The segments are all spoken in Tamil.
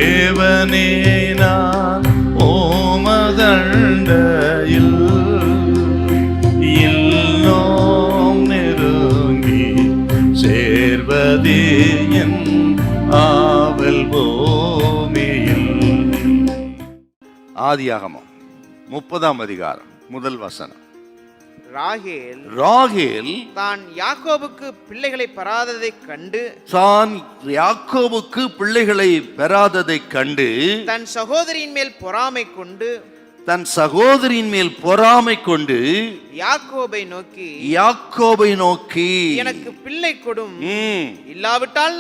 தேவனே நான் ஓமதண்டையில் இன்னும் நெருங்கி சேர்வதே என் ஆவல் பூமியில். ஆதியாகமம் 30ஆம் அதிகாரம் முதல் வசனம். ராகேல் தான் யாக்கோபுக்கு பிள்ளைகளை பெறாததைக் கண்டு தன் சகோதரியின் மேல் பொறாமை கொண்டு யாக்கோபை நோக்கி எனக்கு பிள்ளை கொடும், இல்லாவிட்டால்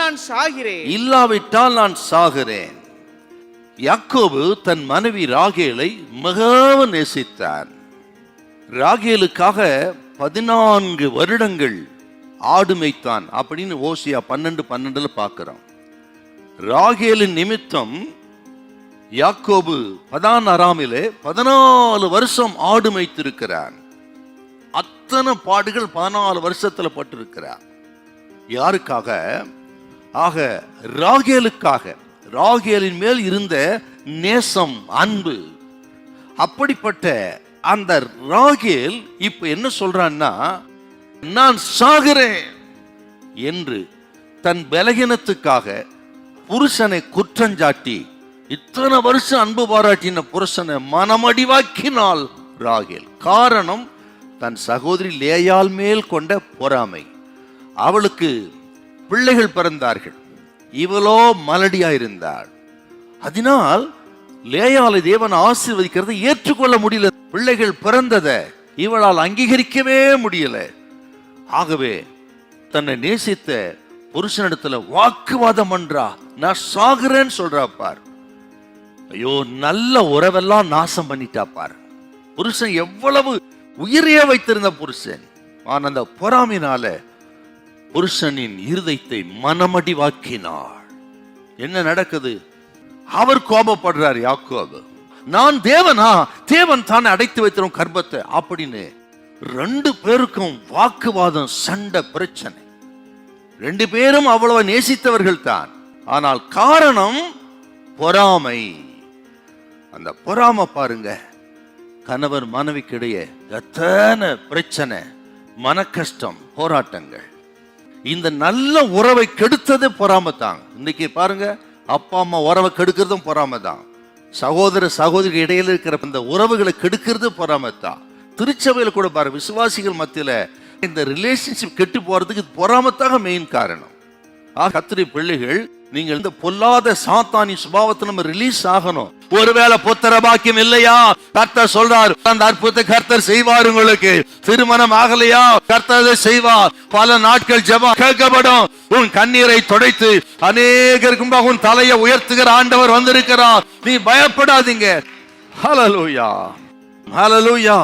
நான் சாகிறேன். யாக்கோபு தன் மனைவி ராகேலை மிகவும் நேசித்தான். ராகேலுக்காக 14 வருடங்கள் ஆடு மேய்த்தான் அப்படின்னு ஓசியா 12:12 பார்க்கிறோம். ராகேலின் நிமித்தம் யாக்கோபு பதான் அராமிலே 14 வருஷம் ஆடு மேய்த்திருக்கிறான். அத்தனை பாடுகள் 14 வருஷத்துல பட்டிருக்கிறார். யாருக்காக? ஆக ராகேலுக்காக. ராகேலின் மேல் இருந்த நேசம், அன்பு. அப்படிப்பட்ட அந்த ராகேல் இப்ப என்ன சொல்றான்னா, நான் சாகிறேன் என்று தன் பலகீனத்துக்காக புருஷனை குற்றஞ்சாட்டி, இத்தனை வருஷம் அன்பு பாராட்டின புருஷனை மனமடிவாக்கினாள் ராகேல். காரணம், தன் சகோதரி லேயாள் மேல் கொண்ட பொறாமை. அவளுக்கு பிள்ளைகள் பிறந்தார்கள், இவளோ மலடியா இருந்தாள். அதனால் லேயாளை தேவன் ஆசீர்வதிக்கிறதை ஏற்றுக்கொள்ள முடியல. பிள்ளைகள் பிறந்ததை இவளால் அங்கீகரிக்கவே முடியல. ஆகவே தன்னை நேசித்த புருஷனிடத்துல வாக்குவாதம் பண்றா. நான் சாகுறேன்னு சொல்றா பார். ஐயோ, நல்ல உறவெல்லாம் நாசம் பண்ணிட்டா பார். புருஷன் எவ்வளவு உயிரையே வைத்திருந்த புருஷன், ஆனா அந்த பொறாமையினால புருஷனின் இருதயத்தை மனமடிவாக்கினாள். என்ன நடக்குது? அவர் கோபப்படுறார் யாக்கோபு. நான் தேவனா? தேவன் தானே அடைத்து வைத்திரும் கர்ப்பத்தை அப்படின்னு 2 பேருக்கும் வாக்குவாதம், சண்டை, பிரச்சனை. 2 பேரும் அவ்வளவு நேசித்தவர்கள் தான். ஆனால் காரணம் பொறாமை. அந்த பொறாமை பாருங்க, கணவர் மனைவிக்கு இடையே எத்தனை பிரச்சனை, மன கஷ்டம், போராட்டங்கள். இந்த நல்ல உறவை கெடுத்ததே பொறாமை தான். இன்னைக்கு பாருங்க, அப்பா அம்மா உறவை கெடுக்கிறதும் பொறாமை தான். சகோதர சகோதரி இடையில இருக்கிற இந்த உறவுகளை கெடுக்கிறது பொறாமை தான். திருச்சபையில் கூட பாருங்க, விசுவாசிகள் மத்தியில இந்த ரிலேஷன்ஷிப் கெட்டு போறதுக்கு பொறாமத்தாக மெயின் காரணம். கர்த்தருடைய பிள்ளைகள், நீங்கள் இந்த பொல்லாத சாத்தானின் சுபாவத்தை நம்ம ரிலீஸ் ஆகணும். ஒருவேளை புத்திர பாக்கியம் இல்லையா, கர்த்தர் சொல்றார், அந்த அற்புதத்தை கர்த்தர் செய்வார். உங்களுக்கு திருமணம் ஆகலையா, கர்த்தர் செய்வார். பல நாட்கள் ஜெபம் கேட்கப்படும். உன் கண்ணீரை துடைத்து அநேகருக்கும் உன் தலையை உயர்த்துகிற ஆண்டவர் வந்திருக்கிறார். நீ பயப்படாதீங்க. ஹல்லேலூயா, ஹல்லேலூயா.